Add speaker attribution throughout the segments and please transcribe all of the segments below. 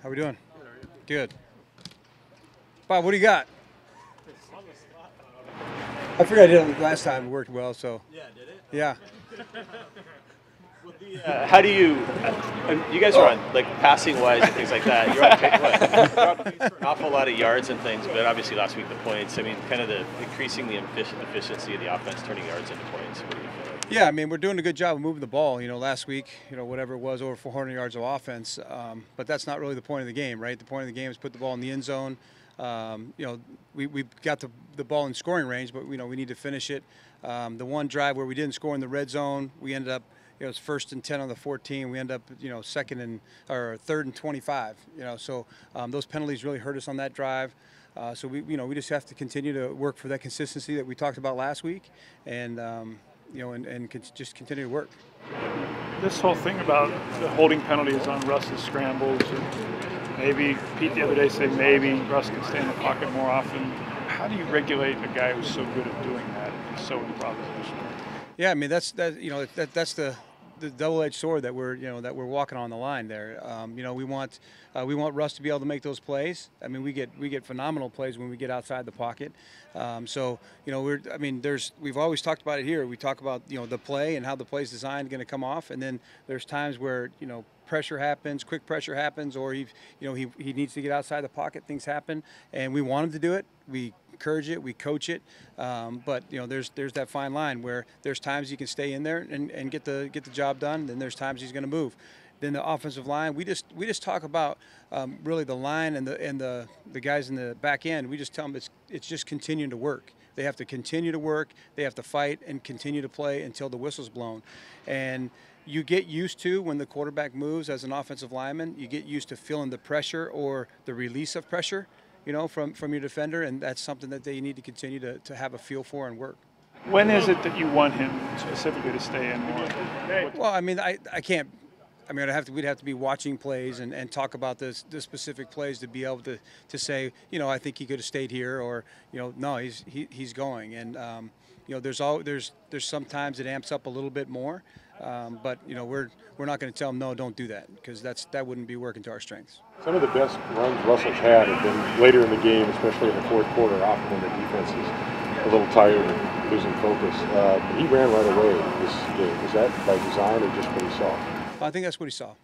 Speaker 1: How we doing? Good. Bob, what do you got? I figured I did it last time. It worked well, so.
Speaker 2: Yeah, did it?
Speaker 1: Yeah.
Speaker 2: How do you? You guys are on like passing wise and things like that. You're on, you're on pace for an awful lot of yards and things, but obviously last week the points. I mean, kind of the increasing the efficiency of the offense, turning yards into points. What do you feel like?
Speaker 1: Yeah, I mean, we're doing a good job of moving the ball. Last week, whatever it was, over 400 yards of offense. But that's not really the point of the game, right? The point of the game is put the ball in the end zone. We got the ball in scoring range, but we need to finish it. The one drive where we didn't score in the red zone, we ended up. It was 1st and 10 on the 14. We end up, third and 25. So those penalties really hurt us on that drive. So we just have to continue to work for that consistency that we talked about last week, and just continue to work.
Speaker 3: This whole thing about the holding penalties on Russ's scrambles, and maybe Pete the other day said maybe Russ can stay in the pocket more often. How do you regulate a guy who's so good at doing that and so improvisational?
Speaker 1: Yeah, I mean that's the double-edged sword that we're walking on the line there. We want Russ to be able to make those plays. I mean, we get phenomenal plays when we get outside the pocket. We've always talked about it here. We talk about the play and how the play's designed going to come off, and then there's times where pressure happens, quick pressure happens, or he needs to get outside the pocket. Things happen, and we want him to do it. We encourage it, we coach it, but there's that fine line where there's times he can stay in there and get the job done. Then there's times he's going to move. Then the offensive line, we just talk about really the line and the guys in the back end. We just tell them it's just continuing to work. They have to continue to work. They have to fight and continue to play until the whistle's blown. And you get used to, when the quarterback moves as an offensive lineman, you get used to feeling the pressure or the release of pressure, from your defender, and that's something that they need to continue to have a feel for and work.
Speaker 3: When is it that you want him specifically to stay in more?
Speaker 1: Well, I mean, I can't. I mean, we'd have to be watching plays and talk about the specific plays to be able to say, I think he could have stayed here, or no, he's going. And there's sometimes it amps up a little bit more, but we're not going to tell him no, don't do that, because that wouldn't be working to our strengths.
Speaker 4: Some of the best runs Russell's had have been later in the game, especially in the fourth quarter, often when the defense is a little tired and losing focus. He ran right away this game. Is that by design or just what he saw?
Speaker 1: I think that's what he saw.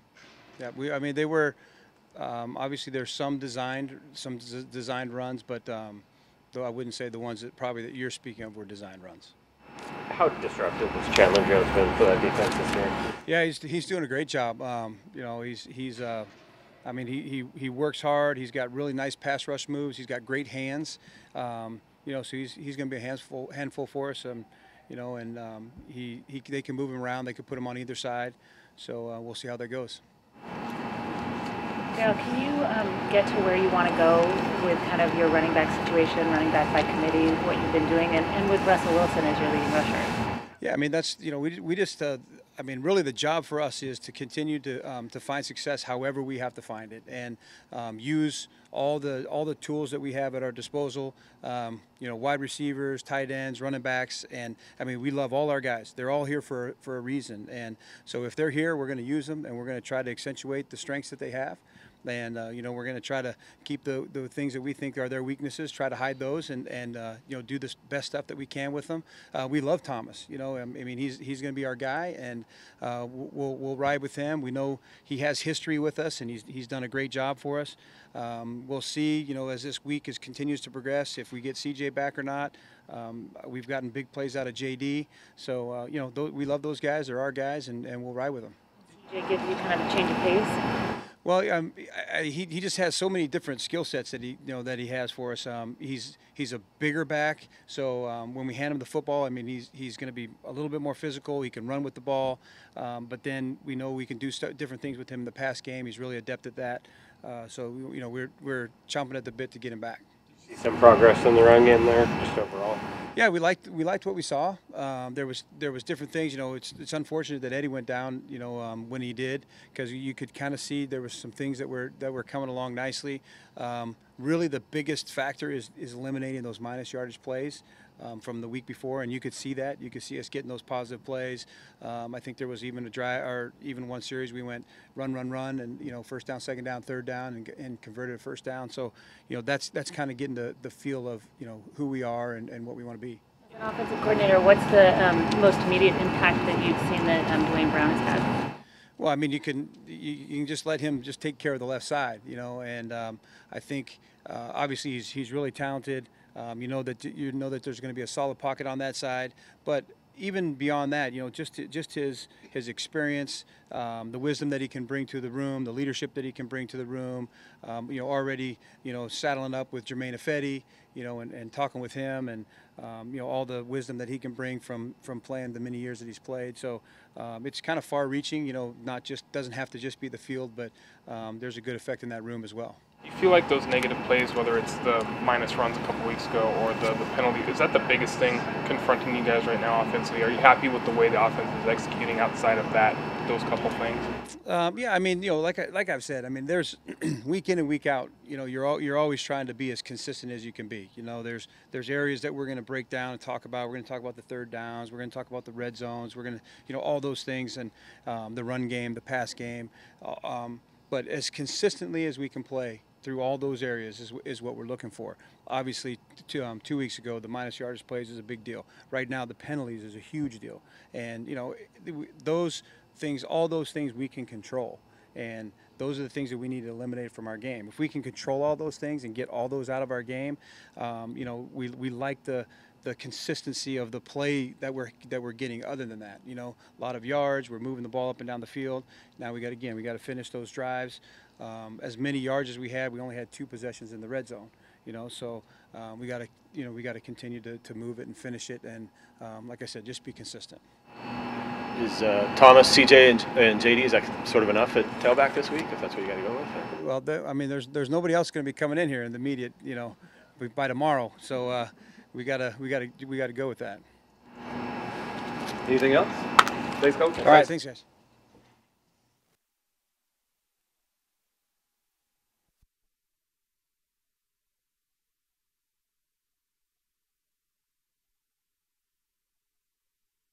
Speaker 1: Yeah, they were obviously there's some designed runs, but though I wouldn't say the ones that you're speaking of were designed runs.
Speaker 5: How disruptive has Chandler Jones been for that defense this year?
Speaker 1: Yeah, he's doing a great job. He works hard. He's got really nice pass rush moves. He's got great hands. So he's going to be a handful for us. They can move him around. They could put him on either side. So we'll see how that goes.
Speaker 6: Darrell, can you get to where you want to go with kind of your running back situation, running back by committee, what you've been doing, and with Russell Wilson as your leading rusher?
Speaker 1: Yeah, I mean, that's, we just, really the job for us is to continue to find success however we have to find it, and use all the tools that we have at our disposal, wide receivers, tight ends, running backs, and we love all our guys. They're all here for a reason, and so if they're here, we're going to use them, and we're going to try to accentuate the strengths that they have. And we're going to try to keep the things that we think are their weaknesses, try to hide those, and do the best stuff that we can with them. We love Thomas. He's going to be our guy, and we'll ride with him. We know he has history with us, and he's done a great job for us. We'll see, as this week continues to progress, if we get CJ back or not. We've gotten big plays out of JD, so we love those guys. They're our guys, and we'll ride with them.
Speaker 6: CJ gives you kind of a change of pace?
Speaker 1: Well, he just has so many different skill sets that he has for us. He's a bigger back, so when we hand him the football, he's going to be a little bit more physical. He can run with the ball, but then we know we can do different things with him in the pass game. He's really adept at that. So we're chomping at the bit to get him back.
Speaker 5: See some progress in the run game there, just overall.
Speaker 1: Yeah, we liked what we saw. There was different things. It's unfortunate that Eddie went down. When he did, because you could kind of see there was some things that were coming along nicely. Really, the biggest factor is eliminating those minus yardage plays. from the week before, and you could see that. You could see us getting those positive plays. I think there was even a drive, or even one series we went run, and first down, second down, third down, and converted a first down. So that's kind of getting the feel of who we are and what we want to be.
Speaker 6: As an offensive coordinator, what's the most immediate impact that you've seen that Dwayne Brown has had?
Speaker 1: Well, I mean, you can just let him just take care of the left side, and I think obviously he's really talented. You know that there's going to be a solid pocket on that side, but even beyond that, just his experience, the wisdom that he can bring to the room, the leadership that he can bring to the room, already saddling up with Jermaine Ifedi, and talking with him, and all the wisdom that he can bring from playing the many years that he's played. So it's kind of far-reaching. Doesn't have to just be the field, but there's a good effect in that room as well.
Speaker 7: You feel like those negative plays, whether it's the minus runs a couple weeks ago or the penalty, is that the biggest thing confronting you guys right now offensively? Are you happy with the way the offense is executing outside of those couple things?
Speaker 1: Yeah, I mean, like I've said, I mean, there's week in and week out, you're always trying to be as consistent as you can be. There's areas that we're going to break down and talk about. We're going to talk about the third downs. We're going to talk about the red zones. We're going to, all those things, and the run game, the pass game. But as consistently as we can play through all those areas is what we're looking for. Obviously, 2 weeks ago, the minus yardage plays is a big deal. Right now, the penalties is a huge deal. And, those things, all those things we can control. And those are the things that we need to eliminate from our game. If we can control all those things and get all those out of our game, we like the consistency of the play that we're getting. Other than that, a lot of yards, we're moving the ball up and down the field. Now we got to finish those drives. As many yards as we had, we only had 2 possessions in the red zone. So we got to continue to move it and finish it, and like I said, just be consistent.
Speaker 2: Is Thomas, CJ, and JD, is that sort of enough at tailback this week, if that's what you got to go with?
Speaker 1: Well, I mean, there's nobody else going to be coming in here in the immediate, by tomorrow. So we gotta go with that.
Speaker 8: Anything else? Thanks, Coach.
Speaker 1: All right, thanks, guys.